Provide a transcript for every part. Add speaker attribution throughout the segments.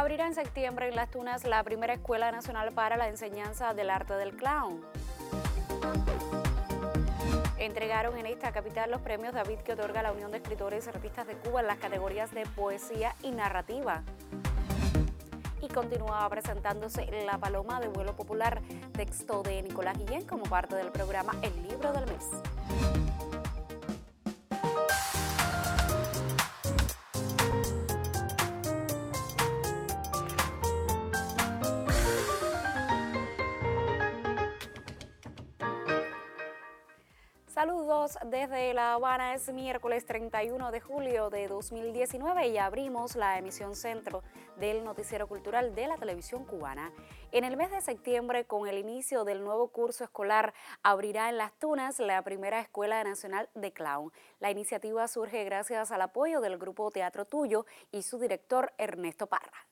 Speaker 1: Abrirá en septiembre en Las Tunas la primera escuela nacional para la enseñanza del arte del clown. Entregaron en esta capital los premios David que otorga la Unión de Escritores y Artistas de Cuba en las categorías de poesía y narrativa. Y continuaba presentándose La Paloma de Vuelo Popular, texto de Nicolás Guillén como parte del programa El Libro del Mes. Saludos desde La Habana, es miércoles 31 de julio de 2019 y abrimos la emisión centro del noticiero cultural de la televisión cubana. En el mes de septiembre, con el inicio del nuevo curso escolar, abrirá en Las Tunas la primera Escuela Nacional de Clown. La iniciativa surge gracias al apoyo del grupo Teatro Tuyo y su director Ernesto Parra.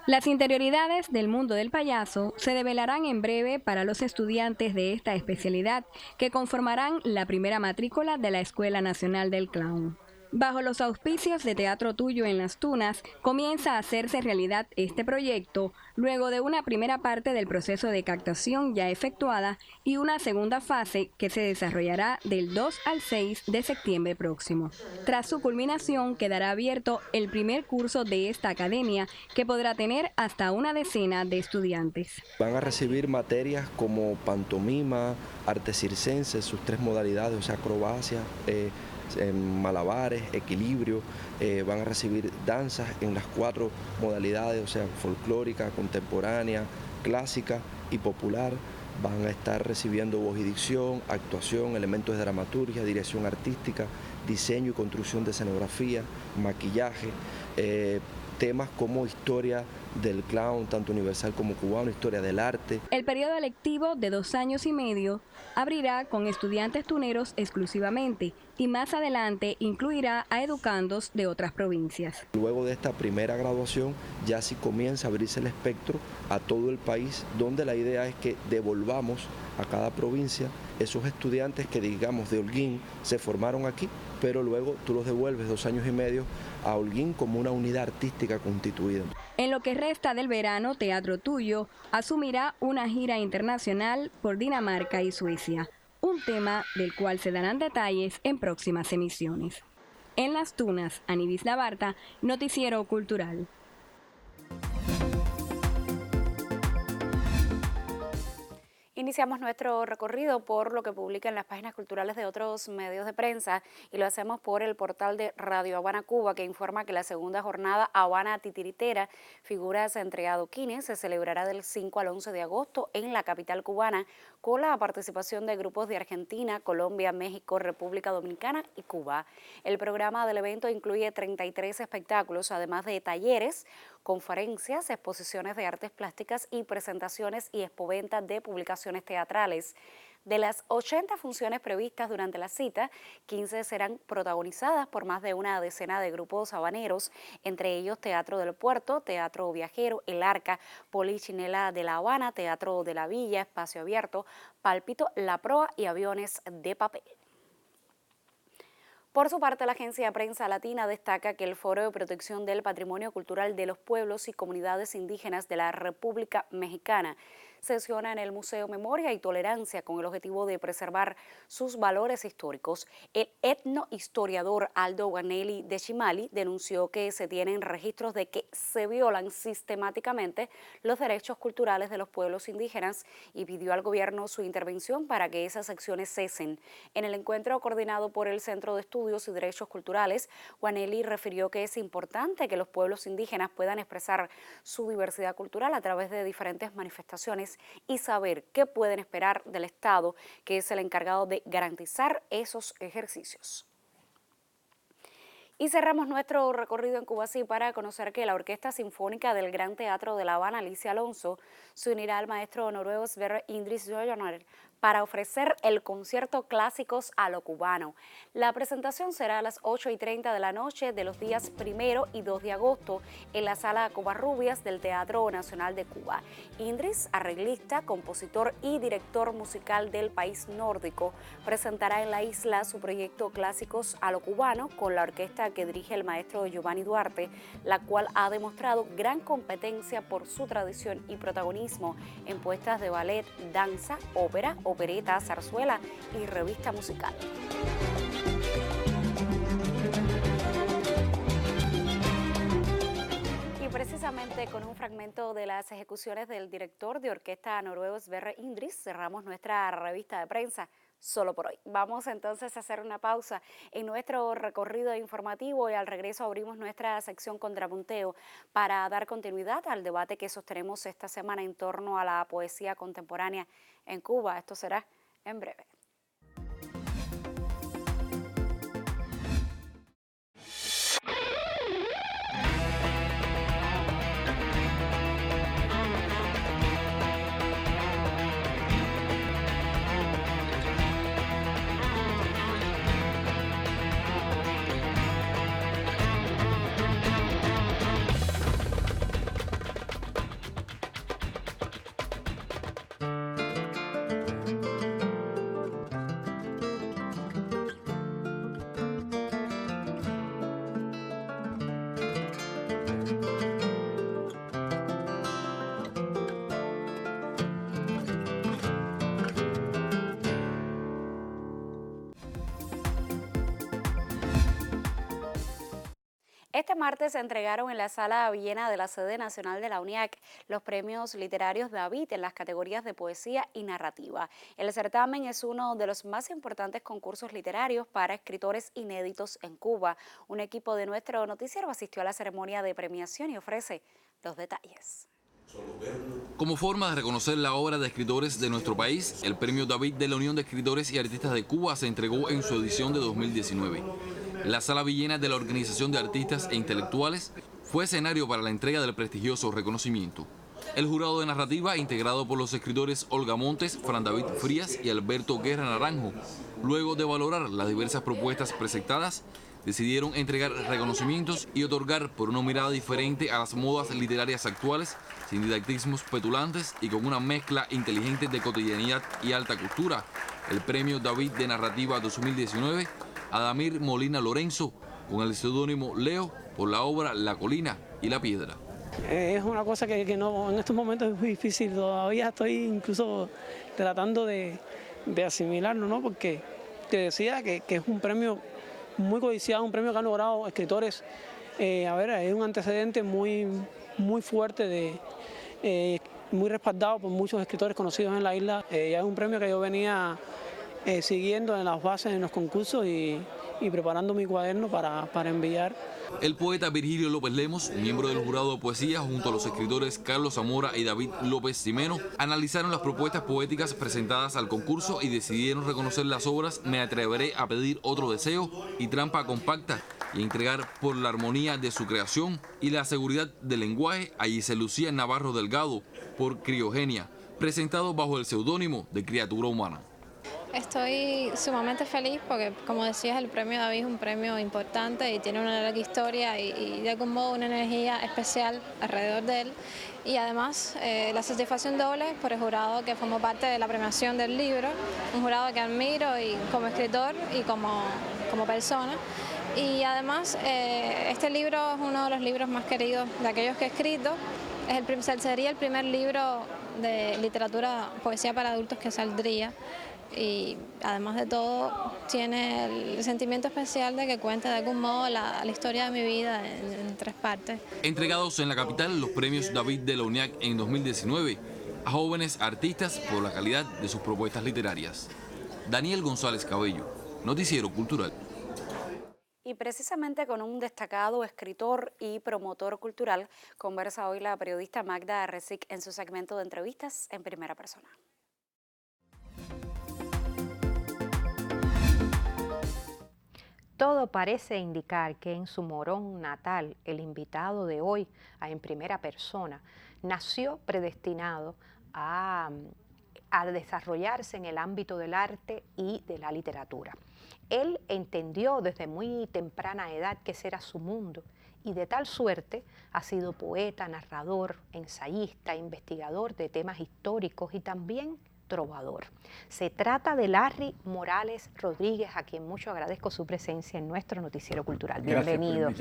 Speaker 2: Las interioridades del mundo del payaso se develarán en breve para los estudiantes de esta especialidad que conformarán la primera matrícula de la Escuela Nacional del Clown. Bajo los auspicios de Teatro Tuyo en Las Tunas, comienza a hacerse realidad este proyecto luego de una primera parte del proceso de captación ya efectuada y una segunda fase que se desarrollará del 2 al 6 de septiembre próximo. Tras su culminación, quedará abierto el primer curso de esta academia que podrá tener hasta una decena de estudiantes.
Speaker 3: Van a recibir materias como pantomima, arte circense, sus 3 modalidades, o sea, acrobacia, malabares, equilibrio, van a recibir danzas en las 4 modalidades, o sea, folclórica, contemporánea, clásica y popular. Van a estar recibiendo voz y dicción, actuación, elementos de dramaturgia, dirección artística, diseño y construcción de escenografía, maquillaje, temas como historia del clown, tanto universal como cubano, historia del arte.
Speaker 2: El periodo lectivo de 2 años y medio abrirá con estudiantes tuneros exclusivamente y más adelante incluirá a educandos de otras provincias.
Speaker 3: Luego de esta primera graduación ya sí comienza a abrirse el espectro a todo el país, donde la idea es que devolvamos a cada provincia esos estudiantes que, digamos, de Holguín se formaron aquí, pero luego tú los devuelves 2 años y medio a Holguín como una unidad artística constituida.
Speaker 2: En lo que resta del verano, Teatro Tuyo asumirá una gira internacional por Dinamarca y Suecia, un tema del cual se darán detalles en próximas emisiones. En Las Tunas, Anivis Labarta, Noticiero Cultural.
Speaker 1: Iniciamos nuestro recorrido por lo que publican las páginas culturales de otros medios de prensa y lo hacemos por el portal de Radio Habana Cuba, que informa que la segunda jornada Habana Titiritera, figuras entre adoquines, se celebrará del 5 al 11 de agosto en la capital cubana con la participación de grupos de Argentina, Colombia, México, República Dominicana y Cuba. El programa del evento incluye 33 espectáculos, además de talleres, conferencias, exposiciones de artes plásticas y presentaciones y expoventas de publicaciones teatrales. De las 80 funciones previstas durante la cita, 15 serán protagonizadas por más de una decena de grupos habaneros, entre ellos Teatro del Puerto, Teatro Viajero, El Arca, Polichinela de La Habana, Teatro de la Villa, Espacio Abierto, Pálpito, La Proa y Aviones de Papel. Por su parte, la agencia Prensa Latina destaca que el Foro de Protección del Patrimonio Cultural de los Pueblos y Comunidades Indígenas de la República Mexicana sesiona en el Museo Memoria y Tolerancia con el objetivo de preservar sus valores históricos. El etnohistoriador Aldo Guanelli de Chimali denunció que se tienen registros de que se violan sistemáticamente los derechos culturales de los pueblos indígenas y pidió al gobierno su intervención para que esas acciones cesen. En el encuentro coordinado por el Centro de Estudios y Derechos Culturales, Guanelli refirió que es importante que los pueblos indígenas puedan expresar su diversidad cultural a través de diferentes manifestaciones y saber qué pueden esperar del Estado, que es el encargado de garantizar esos ejercicios. Y cerramos nuestro recorrido en Cuba así para conocer que la Orquesta Sinfónica del Gran Teatro de La Habana, Alicia Alonso, se unirá al maestro noruego Sverre Indris Jojoner para ofrecer el concierto Clásicos a lo Cubano. La presentación será a las 8:30 de la noche de los días 1 y 2 de agosto en la Sala Covarrubias del Teatro Nacional de Cuba. Indris, arreglista, compositor y director musical del país nórdico, presentará en la isla su proyecto Clásicos a lo Cubano con la orquesta que dirige el maestro Giovanni Duarte, la cual ha demostrado gran competencia por su tradición y protagonismo en puestas de ballet, danza, ópera, opereta, zarzuela y revista musical. Y precisamente con un fragmento de las ejecuciones del director de orquesta noruego Sverre Indris cerramos nuestra revista de prensa solo por hoy. Vamos entonces a hacer una pausa en nuestro recorrido informativo y al regreso abrimos nuestra sección Contrapunteo para dar continuidad al debate que sostenemos esta semana en torno a la poesía contemporánea en Cuba. Esto será en breve. Este martes se entregaron en la Sala Villena de la sede nacional de la UNIAC los premios literarios David en las categorías de poesía y narrativa. El certamen es uno de los más importantes concursos literarios para escritores inéditos en Cuba. Un equipo de nuestro noticiero asistió a la ceremonia de premiación y ofrece los detalles.
Speaker 4: Como forma de reconocer la obra de escritores de nuestro país, el premio David de la Unión de Escritores y Artistas de Cuba se entregó en su edición de 2019. La Sala Villena de la Organización de Artistas e Intelectuales fue escenario para la entrega del prestigioso reconocimiento. El jurado de narrativa, integrado por los escritores Olga Montes, Fran David Frías y Alberto Guerra Naranjo, luego de valorar las diversas propuestas presentadas, decidieron entregar reconocimientos y otorgar por una mirada diferente a las modas literarias actuales, sin didactismos petulantes y con una mezcla inteligente de cotidianidad y alta cultura, el premio David de Narrativa 2019 a Damir Molina Lorenzo, con el seudónimo Leo, por la obra La Colina y la Piedra.
Speaker 5: Es una cosa que no, en estos momentos es muy difícil, todavía estoy incluso tratando de asimilarlo, ¿no? Porque te decía que es un premio muy codiciado, un premio que han logrado escritores. Es un antecedente muy fuerte, muy respaldado por muchos escritores conocidos en la isla. Es un premio que yo venía siguiendo en las bases, en los concursos y preparando mi cuaderno para enviar.
Speaker 4: El poeta Virgilio López Lemos, miembro del jurado de poesía, junto a los escritores Carlos Zamora y David López Ximeno, analizaron las propuestas poéticas presentadas al concurso y decidieron reconocer las obras Me atreveré a pedir otro deseo y Trampa compacta y entregar por la armonía de su creación y la seguridad del lenguaje a Giselle Lucía Navarro Delgado por Criogenia, presentado bajo el seudónimo de Criatura Humana.
Speaker 6: Estoy sumamente feliz porque, como decías, el premio David es un premio importante y tiene una larga historia y de algún modo una energía especial alrededor de él. Y además la satisfacción doble por el jurado que formó parte de la premiación del libro, un jurado que admiro y como escritor y como persona. Y además este libro es uno de los libros más queridos de aquellos que he escrito. Sería el primer libro de literatura, poesía para adultos que saldría. Y además de todo tiene el sentimiento especial de que cuenta de algún modo la historia de mi vida en 3 partes.
Speaker 4: Entregados en la capital los premios David de la UNIAC en 2019 a jóvenes artistas por la calidad de sus propuestas literarias. Daniel González Cabello, Noticiero Cultural.
Speaker 1: Y precisamente con un destacado escritor y promotor cultural conversa hoy la periodista Magda Rezic en su segmento de entrevistas en primera persona.
Speaker 7: Todo parece indicar que en su Morón natal, el invitado de hoy, En Primera Persona, nació predestinado a a desarrollarse en el ámbito del arte y de la literatura. Él entendió desde muy temprana edad que ese era su mundo y de tal suerte ha sido poeta, narrador, ensayista, investigador de temas históricos y también trovador. Se trata de Larry Morales Rodríguez, a quien mucho agradezco su presencia en nuestro noticiero cultural. Bienvenido.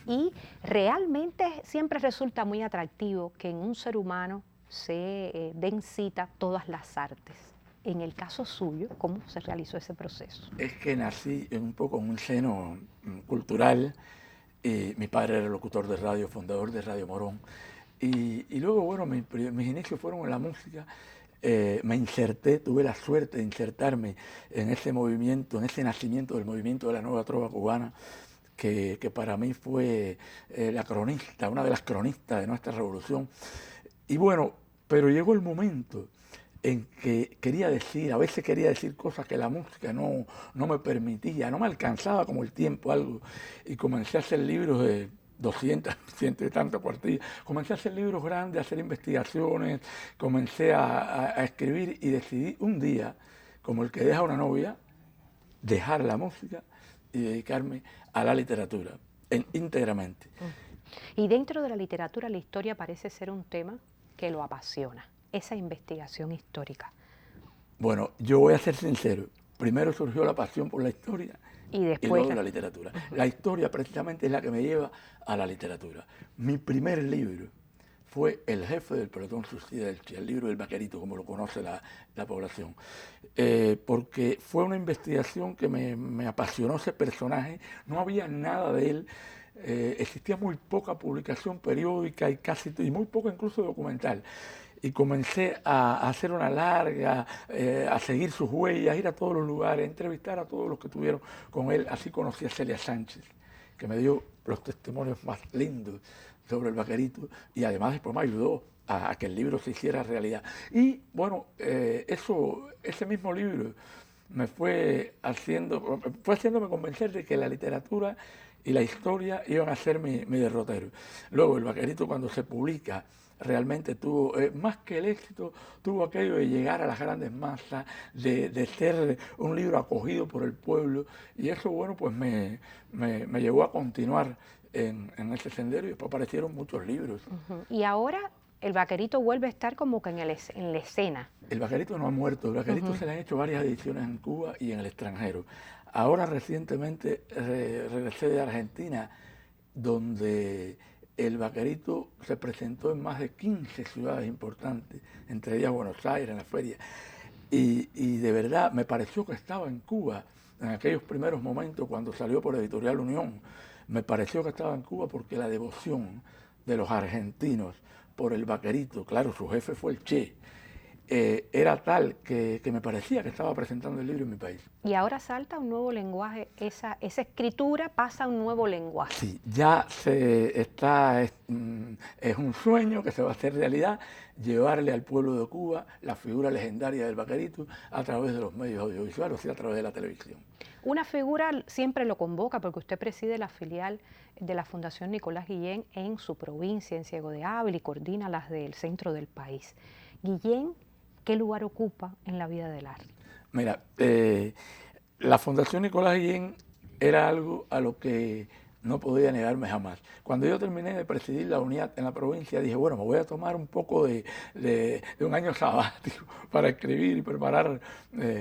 Speaker 7: Y realmente siempre resulta muy atractivo que en un ser humano se den cita todas las artes. En el caso suyo, ¿cómo se realizó ese proceso?
Speaker 8: Es que nací un poco en un seno cultural. Mi padre era locutor de radio, fundador de Radio Morón. Y luego, bueno, mis inicios fueron en la música. Me inserté, tuve la suerte de insertarme en ese movimiento, en ese nacimiento del movimiento de la nueva trova cubana, que para mí fue la cronista, una de las cronistas de nuestra revolución. Y bueno, pero llegó el momento en que a veces quería decir cosas que la música no me permitía, no me alcanzaba como el tiempo, algo, y comencé a hacer libros de 200, 100 y tantas cuartillas, comencé a hacer libros grandes, a hacer investigaciones, comencé a escribir y decidí un día, como el que deja una novia, dejar la música y dedicarme a la literatura, íntegramente.
Speaker 7: Y dentro de la literatura, la historia parece ser un tema que lo apasiona, esa investigación histórica.
Speaker 8: Bueno, yo voy a ser sincero, primero surgió la pasión por la historia
Speaker 7: y después
Speaker 8: luego la literatura. La historia precisamente es la que me lleva a la literatura. Mi primer libro fue El jefe del pelotón suicida del Che, el libro del vaquerito, como lo conoce la población, porque fue una investigación que me apasionó ese personaje, no había nada de él, existía muy poca publicación periódica y muy poca incluso documental. Y comencé a hacer una larga, a seguir sus huellas, ir a todos los lugares, entrevistar a todos los que estuvieron con él. Así conocí a Celia Sánchez, que me dio los testimonios más lindos sobre el vaquerito y además después me ayudó a que el libro se hiciera realidad. Y bueno, ese mismo libro fue haciéndome convencer de que la literatura y la historia iban a ser mi derrotero. Luego el vaquerito, cuando se publica, realmente tuvo, más que el éxito, tuvo aquello de llegar a las grandes masas, de ser un libro acogido por el pueblo, y eso, bueno, pues me llevó a continuar en ese sendero, y después aparecieron muchos libros.
Speaker 7: Y ahora el vaquerito vuelve a estar como que en la escena.
Speaker 8: El vaquerito no ha muerto, el vaquerito se le han hecho varias ediciones en Cuba y en el extranjero. Ahora recientemente regresé de Argentina, donde el vaquerito se presentó en más de 15 ciudades importantes, entre ellas Buenos Aires, en la feria. Y de verdad me pareció que estaba en Cuba en aquellos primeros momentos cuando salió por Editorial Unión. Me pareció que estaba en Cuba porque la devoción de los argentinos por el vaquerito, claro, su jefe fue el Che, era tal que me parecía que estaba presentando el libro en mi país.
Speaker 7: Y ahora salta un nuevo lenguaje, esa escritura pasa a un nuevo lenguaje.
Speaker 8: Sí, ya es un sueño que se va a hacer realidad, llevarle al pueblo de Cuba la figura legendaria del vaquerito a través de los medios audiovisuales, o sea, a través de la televisión.
Speaker 7: Una figura siempre lo convoca porque usted preside la filial de la Fundación Nicolás Guillén en su provincia, en Ciego de Ávila, y coordina las del centro del país. Guillén, ¿qué lugar ocupa en la vida del arte?
Speaker 8: Mira, la Fundación Nicolás Guillén era algo a lo que no podía negarme jamás. Cuando yo terminé de presidir la unidad en la provincia, dije, bueno, me voy a tomar un poco de un año sabático para escribir y preparar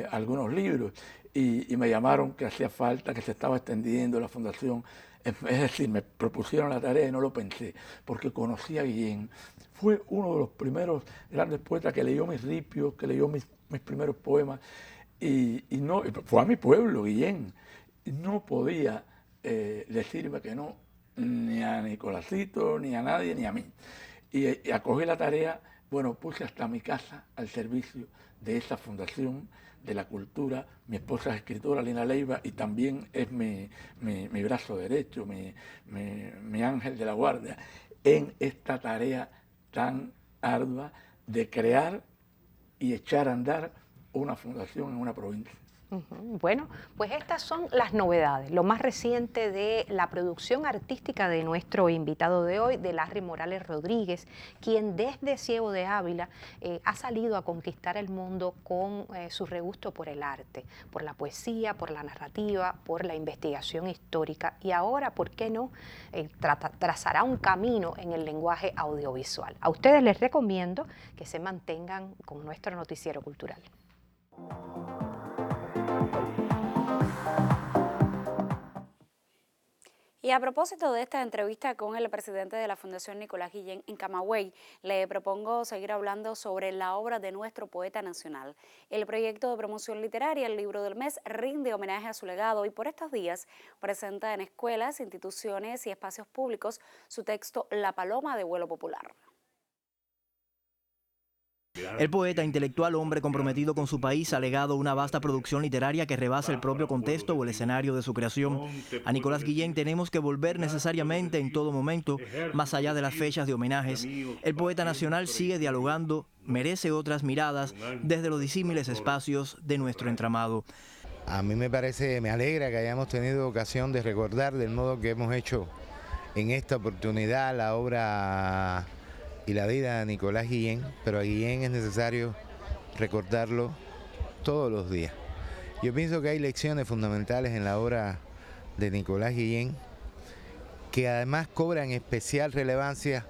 Speaker 8: algunos libros. Y me llamaron que hacía falta, que se estaba extendiendo la fundación. Es decir, me propusieron la tarea y no lo pensé, porque conocí a Guillén. Fue uno de los primeros grandes poetas que leyó mis ripios, que leyó mis primeros poemas. Y fue a mi pueblo, Guillén. Y no podía decirme que no, ni a Nicolásito, ni a nadie, ni a mí. Y acogí la tarea, bueno, puse hasta mi casa al servicio de esa fundación, de la cultura. Mi esposa es escritora, Lina Leiva, y también es mi brazo derecho, mi ángel de la guardia, en esta tarea tan ardua de crear y echar a andar una fundación en una provincia.
Speaker 7: Bueno, pues estas son las novedades, lo más reciente de la producción artística de nuestro invitado de hoy, de Larry Morales Rodríguez, quien desde Ciego de Ávila ha salido a conquistar el mundo con su regusto por el arte, por la poesía, por la narrativa, por la investigación histórica y ahora, ¿por qué no?, trazará un camino en el lenguaje audiovisual. A ustedes les recomiendo que se mantengan con nuestro noticiero cultural.
Speaker 1: Y a propósito de esta entrevista con el presidente de la Fundación Nicolás Guillén en Camagüey, le propongo seguir hablando sobre la obra de nuestro poeta nacional. El proyecto de promoción literaria, el libro del mes, rinde homenaje a su legado y por estos días presenta en escuelas, instituciones y espacios públicos su texto La Paloma de vuelo popular.
Speaker 9: El poeta intelectual, hombre comprometido con su país, ha legado una vasta producción literaria que rebasa el propio contexto o el escenario de su creación. A Nicolás Guillén tenemos que volver necesariamente en todo momento, más allá de las fechas de homenajes. El poeta nacional sigue dialogando, merece otras miradas desde los disímiles espacios de nuestro entramado.
Speaker 10: A mí me alegra que hayamos tenido ocasión de recordar del modo que hemos hecho en esta oportunidad la obra y la vida de Nicolás Guillén, pero a Guillén es necesario recordarlo todos los días. Yo pienso que hay lecciones fundamentales en la obra de Nicolás Guillén que además cobran especial relevancia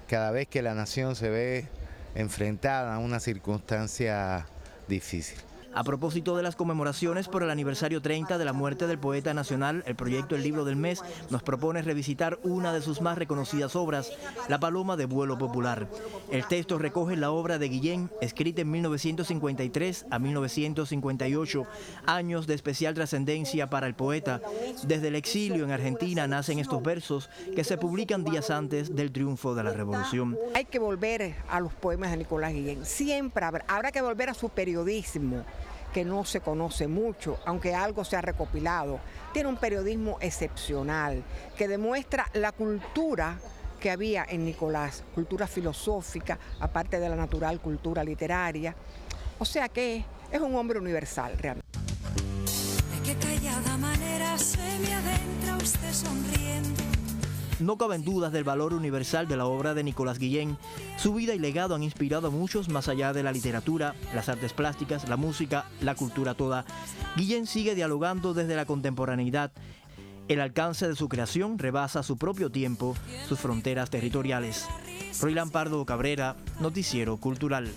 Speaker 10: cada vez que la nación se ve enfrentada a una circunstancia difícil.
Speaker 9: A propósito de las conmemoraciones por el aniversario 30 de la muerte del poeta nacional, el proyecto El Libro del Mes nos propone revisitar una de sus más reconocidas obras, La Paloma de vuelo popular. El texto recoge la obra de Guillén, escrita en 1953 a 1958, años de especial trascendencia para el poeta. Desde el exilio en Argentina nacen estos versos que se publican días antes del triunfo de la Revolución.
Speaker 11: Hay que volver a los poemas de Nicolás Guillén, siempre habrá que volver a su periodismo, que no se conoce mucho, aunque algo se ha recopilado. Tiene un periodismo excepcional que demuestra la cultura que había en Nicolás, cultura filosófica, aparte de la natural cultura literaria. O sea que es un hombre universal realmente.
Speaker 12: De qué callada manera se me adentra usted sonriendo.
Speaker 9: No caben dudas del valor universal de la obra de Nicolás Guillén. Su vida y legado han inspirado a muchos más allá de la literatura, las artes plásticas, la música, la cultura toda. Guillén sigue dialogando desde la contemporaneidad. El alcance de su creación rebasa su propio tiempo, sus fronteras territoriales. Roilán Pardo Cabrera, Noticiero Cultural.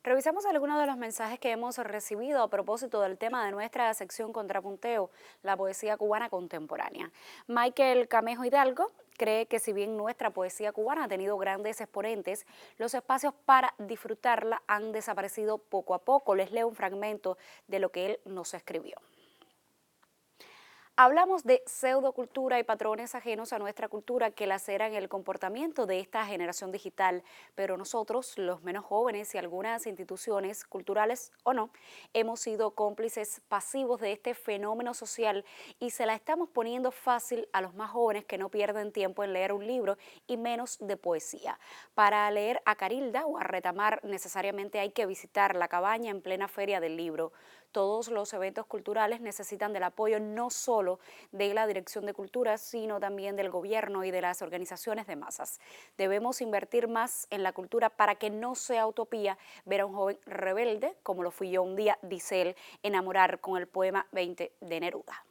Speaker 1: Revisamos algunos de los mensajes que hemos recibido a propósito del tema de nuestra sección Contrapunteo, la poesía cubana contemporánea. Michael Camejo Hidalgo cree que si bien nuestra poesía cubana ha tenido grandes exponentes, los espacios para disfrutarla han desaparecido poco a poco. Les leo un fragmento de lo que él nos escribió. Hablamos de pseudocultura y patrones ajenos a nuestra cultura que laceran el comportamiento de esta generación digital, pero nosotros, los menos jóvenes y algunas instituciones culturales o no, hemos sido cómplices pasivos de este fenómeno social y se la estamos poniendo fácil a los más jóvenes que no pierden tiempo en leer un libro y menos de poesía. Para leer a Carilda o a Retamar necesariamente hay que visitar la cabaña en plena feria del libro. Todos los eventos culturales necesitan del apoyo no solo de la Dirección de Cultura, sino también del gobierno y de las organizaciones de masas. Debemos invertir más en la cultura para que no sea utopía ver a un joven rebelde, como lo fui yo un día, dice él, enamorar con el poema 20 de Neruda.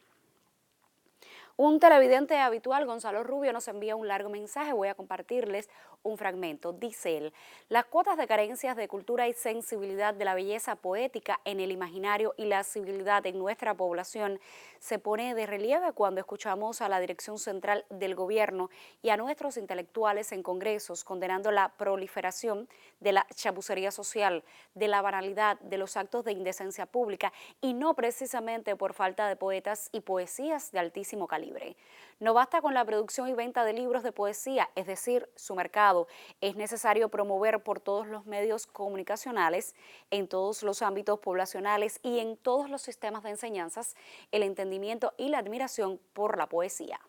Speaker 1: Un televidente habitual, Gonzalo Rubio, nos envía un largo mensaje. Voy a compartirles un fragmento. Dice él: las cuotas de carencias de cultura y sensibilidad de la belleza poética en el imaginario y la civilidad en nuestra población se pone de relieve cuando escuchamos a la dirección central del gobierno y a nuestros intelectuales en congresos condenando la proliferación de la chapucería social, de la banalidad, de los actos de indecencia pública y no precisamente por falta de poetas y poesías de altísimo calibre. No basta con la producción y venta de libros de poesía, es decir, su mercado. Es necesario promover por todos los medios comunicacionales, en todos los ámbitos poblacionales y en todos los sistemas de enseñanzas, el entendimiento y la admiración por la poesía.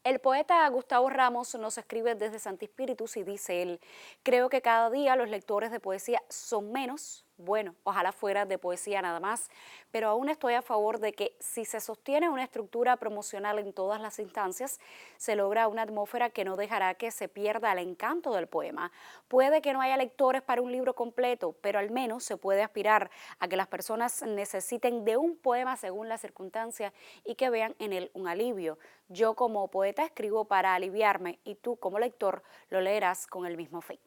Speaker 1: El poeta Gustavo Ramos nos escribe desde Santi Espíritus y dice él: creo que cada día los lectores de poesía son menos. Bueno, ojalá fuera de poesía nada más, pero aún estoy a favor de que si se sostiene una estructura promocional en todas las instancias, se logra una atmósfera que no dejará que se pierda el encanto del poema. Puede que no haya lectores para un libro completo, pero al menos se puede aspirar a que las personas necesiten de un poema según las circunstancias y que vean en él un alivio. Yo como poeta escribo para aliviarme y tú como lector lo leerás con el mismo fin.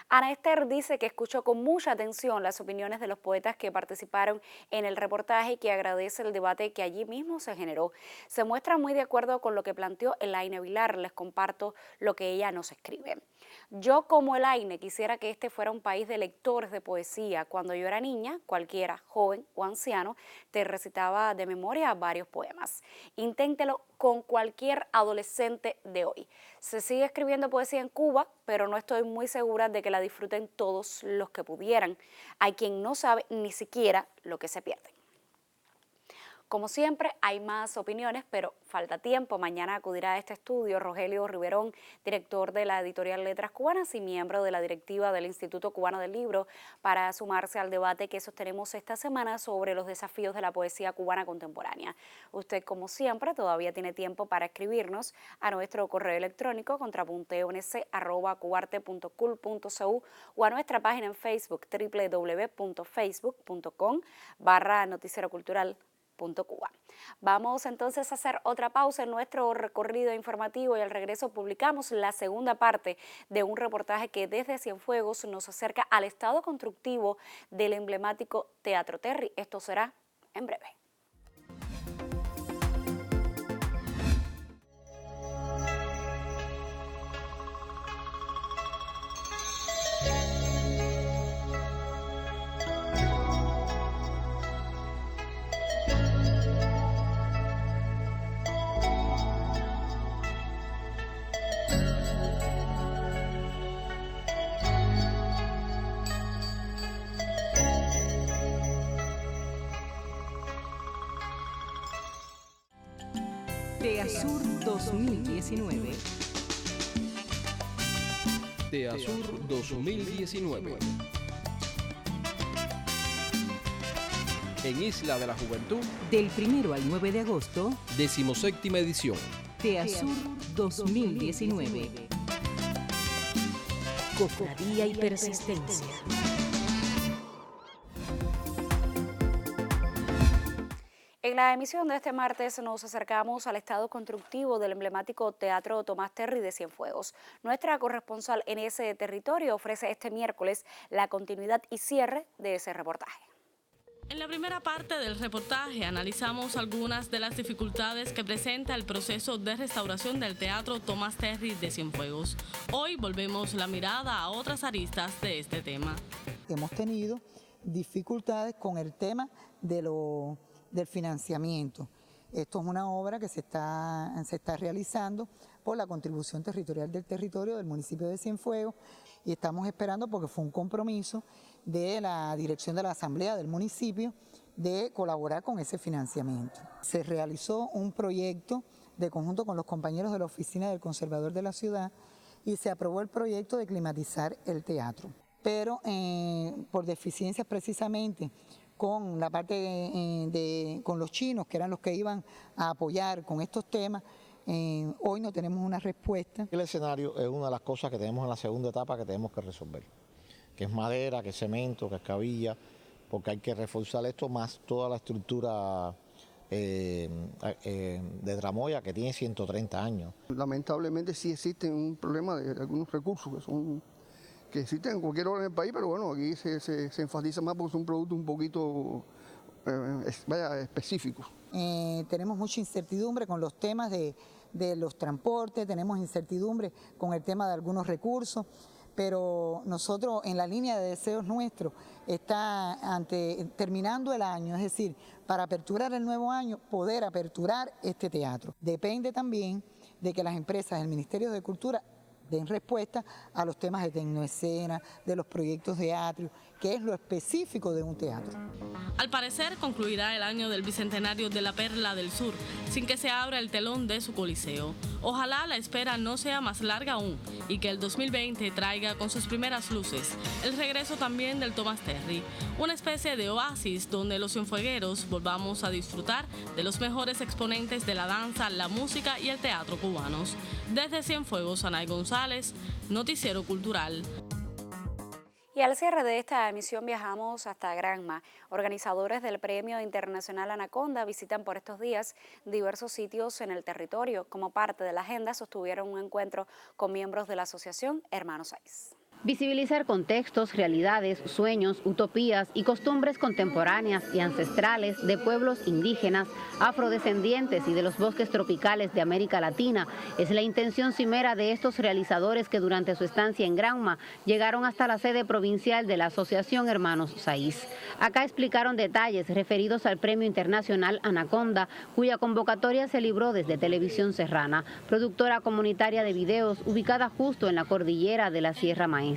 Speaker 1: Ana Esther dice que escuchó con mucha atención las opiniones de los poetas que participaron en el reportaje y que agradece el debate que allí mismo se generó. Se muestra muy de acuerdo con lo que planteó Elaine Vilar. Les comparto lo que ella nos escribe. Yo como Elaine quisiera que este fuera un país de lectores de poesía. Cuando yo era niña, cualquiera, joven o anciano, te recitaba de memoria varios poemas. Inténtelo con cualquier adolescente de hoy. Se sigue escribiendo poesía en Cuba, pero no estoy muy segura de que la disfruten todos los que pudieran. Hay quien no sabe ni siquiera lo que se pierde. Como siempre, hay más opiniones, pero falta tiempo. Mañana acudirá a este estudio Rogelio Riverón, director de la editorial Letras Cubanas y miembro de la directiva del Instituto Cubano del Libro, para sumarse al debate que sostenemos esta semana sobre los desafíos de la poesía cubana contemporánea. Usted, como siempre, todavía tiene tiempo para escribirnos a nuestro correo electrónico contrapunteonc@cuarte.cul.cu o a nuestra página en Facebook www.facebook.com/noticierocultural.Cuba. Vamos entonces a hacer otra pausa en nuestro recorrido informativo y al regreso publicamos la segunda parte de un reportaje que desde Cienfuegos nos acerca al estado constructivo del emblemático Teatro Terry. Esto será en breve.
Speaker 13: TEASUR 2019.
Speaker 14: TEASUR 2019. En Isla de la Juventud.
Speaker 13: Del 1 al 9 de agosto.
Speaker 14: 17ª edición.
Speaker 13: TEASUR 2019. Cofradía y persistencia.
Speaker 1: En la emisión de este martes nos acercamos al estado constructivo del emblemático Teatro Tomás Terry de Cienfuegos. Nuestra corresponsal en ese territorio ofrece este miércoles la continuidad y cierre de ese reportaje.
Speaker 15: En la primera parte del reportaje analizamos algunas de las dificultades que presenta el proceso de restauración del Teatro Tomás Terry de Cienfuegos. Hoy volvemos la mirada a otras aristas de este tema.
Speaker 16: Hemos tenido dificultades con el tema del financiamiento. Esto es una obra que se está realizando por la contribución territorial del territorio del municipio de Cienfuegos y estamos esperando, porque fue un compromiso de la dirección de la asamblea del municipio, de colaborar con ese financiamiento. Se realizó un proyecto de conjunto con los compañeros de la oficina del conservador de la ciudad y se aprobó el proyecto de climatizar el teatro. Pero por deficiencias precisamente con la parte con los chinos, que eran los que iban a apoyar con estos temas, hoy no tenemos una respuesta.
Speaker 17: El escenario es una de las cosas que tenemos en la segunda etapa que tenemos que resolver, que es madera, que es cemento, que es cabilla, porque hay que reforzar esto más toda la estructura de tramoya, que tiene 130 años.
Speaker 18: Lamentablemente sí existe un problema de algunos recursos que existen en cualquier obra en el país, pero bueno, aquí se enfatiza más porque es un producto un poquito específico.
Speaker 16: Tenemos mucha incertidumbre con los temas de los transportes, tenemos incertidumbre con el tema de algunos recursos, pero nosotros en la línea de deseos nuestros está terminando el año, es decir, para aperturar el nuevo año, poder aperturar este teatro. Depende también de que las empresas del Ministerio de Cultura den respuesta a los temas de tecnoescena, de los proyectos de atrio, que es lo específico de un teatro.
Speaker 15: Al parecer concluirá el año del bicentenario de la Perla del Sur sin que se abra el telón de su coliseo. Ojalá la espera no sea más larga aún y que el 2020 traiga con sus primeras luces el regreso también del Tomás Terry, una especie de oasis donde los cienfuegueros volvamos a disfrutar de los mejores exponentes de la danza, la música y el teatro cubanos. Desde Cienfuegos, Anay González, Noticiero Cultural.
Speaker 1: Y al cierre de esta emisión viajamos hasta Granma. Organizadores del Premio Internacional Anaconda visitan por estos días diversos sitios en el territorio. Como parte de la agenda sostuvieron un encuentro con miembros de la asociación Hermanos Saiz.
Speaker 19: Visibilizar contextos, realidades, sueños, utopías y costumbres contemporáneas y ancestrales de pueblos indígenas, afrodescendientes y de los bosques tropicales de América Latina es la intención cimera de estos realizadores que durante su estancia en Granma llegaron hasta la sede provincial de la Asociación Hermanos Saiz. Acá explicaron detalles referidos al Premio Internacional Anaconda, cuya convocatoria se libró desde Televisión Serrana, productora comunitaria de videos ubicada justo en la cordillera de la Sierra Maestra.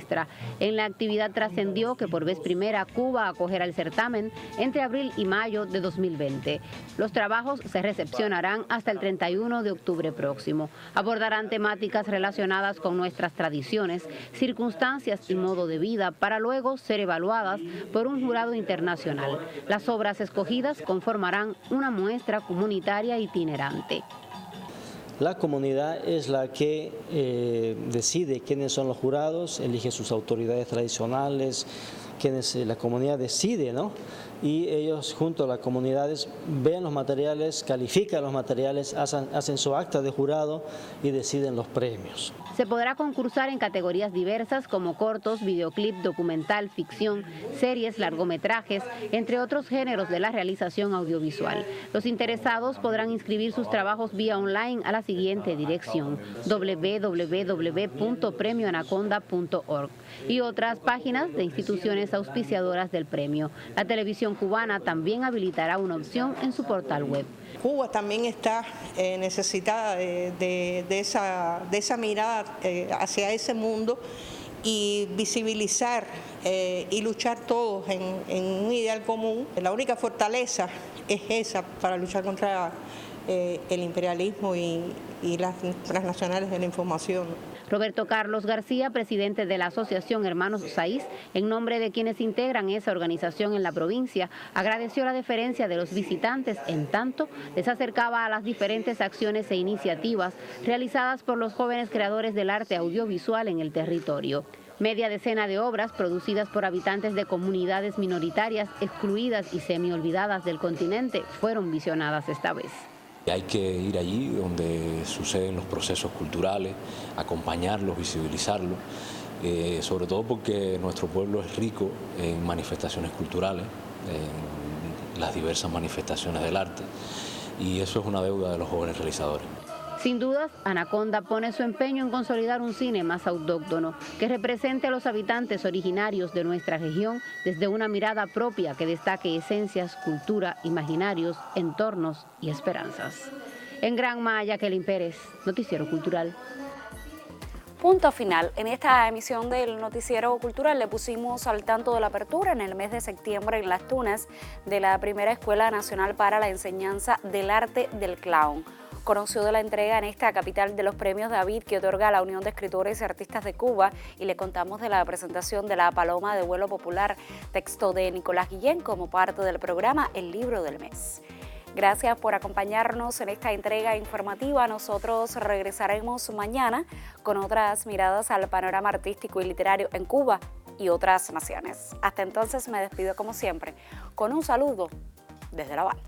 Speaker 19: En la actividad trascendió que por vez primera Cuba acogerá el certamen entre abril y mayo de 2020. Los trabajos se recepcionarán hasta el 31 de octubre próximo. Abordarán temáticas relacionadas con nuestras tradiciones, circunstancias y modo de vida para luego ser evaluadas por un jurado internacional. Las obras escogidas conformarán una muestra comunitaria itinerante.
Speaker 20: La comunidad es la que decide quiénes son los jurados, elige sus autoridades tradicionales, la comunidad decide, ¿no? Y ellos junto a las comunidades ven los materiales, califican los materiales, hacen su acta de jurado y deciden los premios.
Speaker 19: Se podrá concursar en categorías diversas como cortos, videoclip, documental, ficción, series, largometrajes, entre otros géneros de la realización audiovisual. Los interesados podrán inscribir sus trabajos vía online a la siguiente dirección: www.premioanaconda.org y otras páginas de instituciones auspiciadoras del premio. La televisión cubana también habilitará una opción en su portal web.
Speaker 21: Cuba también está necesitada de esa mirada hacia ese mundo y visibilizar y luchar todos en un ideal común. La única fortaleza es esa para luchar contra el imperialismo y las transnacionales de la información.
Speaker 19: Roberto Carlos García, presidente de la Asociación Hermanos Saiz, en nombre de quienes integran esa organización en la provincia, agradeció la deferencia de los visitantes en tanto les acercaba a las diferentes acciones e iniciativas realizadas por los jóvenes creadores del arte audiovisual en el territorio. Media decena de obras producidas por habitantes de comunidades minoritarias excluidas y semi-olvidadas del continente fueron visionadas esta vez.
Speaker 22: Hay que ir allí donde suceden los procesos culturales, acompañarlos, visibilizarlos, sobre todo porque nuestro pueblo es rico en manifestaciones culturales, en las diversas manifestaciones del arte, y eso es una deuda de los jóvenes realizadores.
Speaker 19: Sin dudas, Anaconda pone su empeño en consolidar un cine más autóctono, que represente a los habitantes originarios de nuestra región desde una mirada propia que destaque esencias, cultura, imaginarios, entornos y esperanzas. En Granma, Jacqueline Pérez, Noticiero Cultural.
Speaker 1: Punto final. En esta emisión del Noticiero Cultural le pusimos al tanto de la apertura en el mes de septiembre en Las Tunas de la primera Escuela Nacional para la Enseñanza del Arte del Clown. Conoció de la entrega en esta capital de los premios David que otorga la Unión de Escritores y Artistas de Cuba y le contamos de la presentación de La Paloma de Vuelo Popular, texto de Nicolás Guillén como parte del programa El Libro del Mes. Gracias por acompañarnos en esta entrega informativa. Nosotros regresaremos mañana con otras miradas al panorama artístico y literario en Cuba y otras naciones. Hasta entonces me despido como siempre con un saludo desde La Habana.